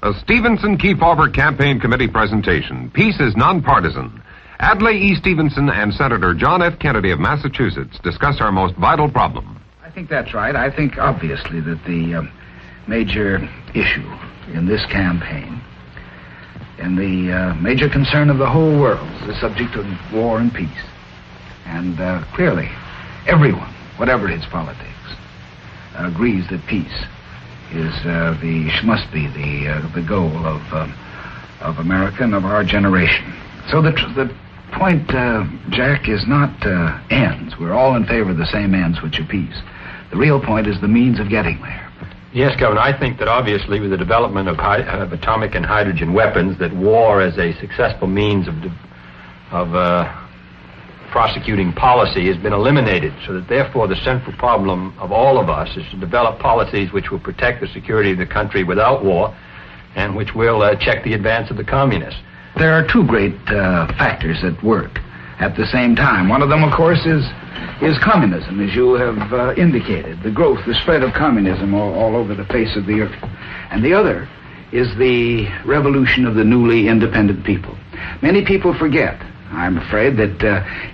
A Stevenson-Kefauver Campaign Committee presentation. Peace is nonpartisan. Adlai E. Stevenson and Senator John F. Kennedy of Massachusetts discuss our most vital problem. I think that's right. I think, obviously, that the major issue in this campaign and the major concern of the whole world is the subject of war and peace. And clearly, everyone, whatever his politics, agrees that peace must be the goal of America and of our generation. So the point, Jack, is not ends. We're all in favor of the same ends, which are peace. The real point is the means of getting there. Yes, Governor, I think that obviously with the development of atomic and hydrogen weapons, that war as a successful means of prosecuting policy has been eliminated, so that therefore the central problem of all of us is to develop policies which will protect the security of the country without war and which will check the advance of the communists. There are two great factors at work at the same time. One of them, of course, is communism, as you have indicated, the growth, the spread of communism all over the face of the earth. And the other is the revolution of the newly independent people. Many people forget, I'm afraid, that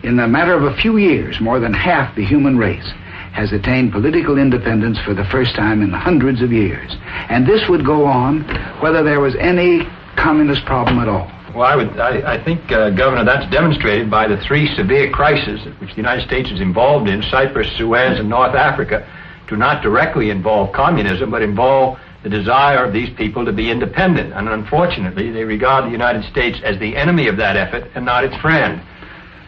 in the matter of a few years, more than half the human race has attained political independence for the first time in hundreds of years. And this would go on whether there was any communist problem at all. Well, I think, Governor, that's demonstrated by the three severe crises which the United States is involved in. Cyprus, Suez, and North Africa do not directly involve communism, but involve the desire of these people to be independent. And unfortunately, they regard the United States as the enemy of that effort and not its friend.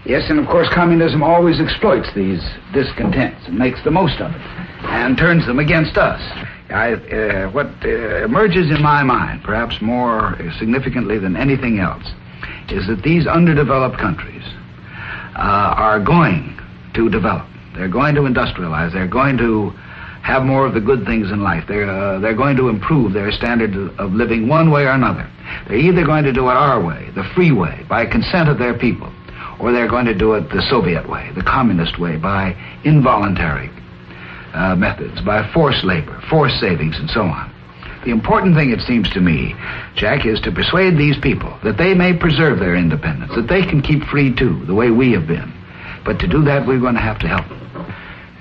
Yes, and of course, communism always exploits these discontents and makes the most of it and turns them against us. What emerges in my mind, perhaps more significantly than anything else, is that these underdeveloped countries are going to develop. They're going to industrialize. They're going to have more of the good things in life. They're going to improve their standard of living one way or another. They're either going to do it our way, the free way, by consent of their people, or they're going to do it the Soviet way, the communist way, by involuntary methods, by forced labor, forced savings, and so on. The important thing, it seems to me, Jack, is to persuade these people that they may preserve their independence, that they can keep free too, the way we have been. But to do that, we're going to have to help them.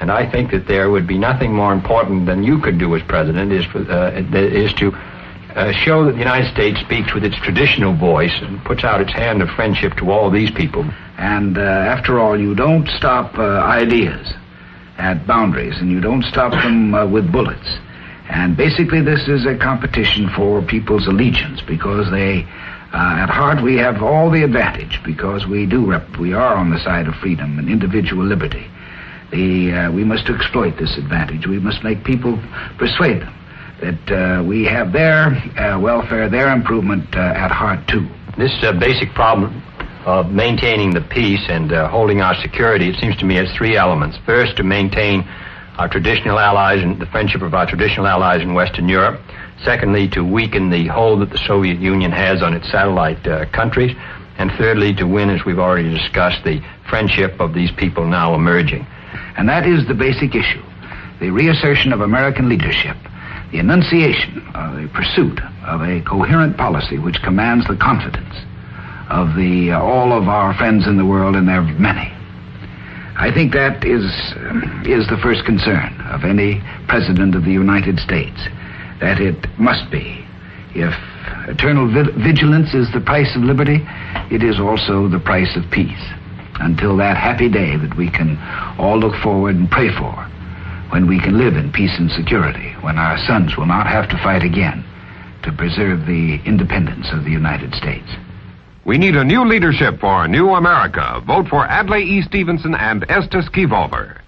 And I think that there would be nothing more important than you could do as president is to show that the United States speaks with its traditional voice and puts out its hand of friendship to all these people. And after all, you don't stop ideas at boundaries, and you don't stop them with bullets. And basically this is a competition for people's allegiance, because at heart we have all the advantage, because we are on the side of freedom and individual liberty. We must exploit this advantage. We must make people persuade them that we have their welfare, their improvement at heart too. This basic problem of maintaining the peace and holding our security, it seems to me, has three elements. First, to maintain our traditional allies and the friendship of our traditional allies in Western Europe. Secondly, to weaken the hold that the Soviet Union has on its satellite countries. And thirdly, to win, as we've already discussed, the friendship of these people now emerging. And that is the basic issue, the reassertion of American leadership, the enunciation, the pursuit of a coherent policy which commands the confidence of all of our friends in the world, and there are many. I think that is the first concern of any president of the United States, that it must be. If eternal vigilance is the price of liberty, it is also the price of peace, until that happy day that we can all look forward and pray for, when we can live in peace and security, when our sons will not have to fight again to preserve the independence of the United States. We need a new leadership for a new America. Vote for Adlai E. Stevenson and Estes Kefauver.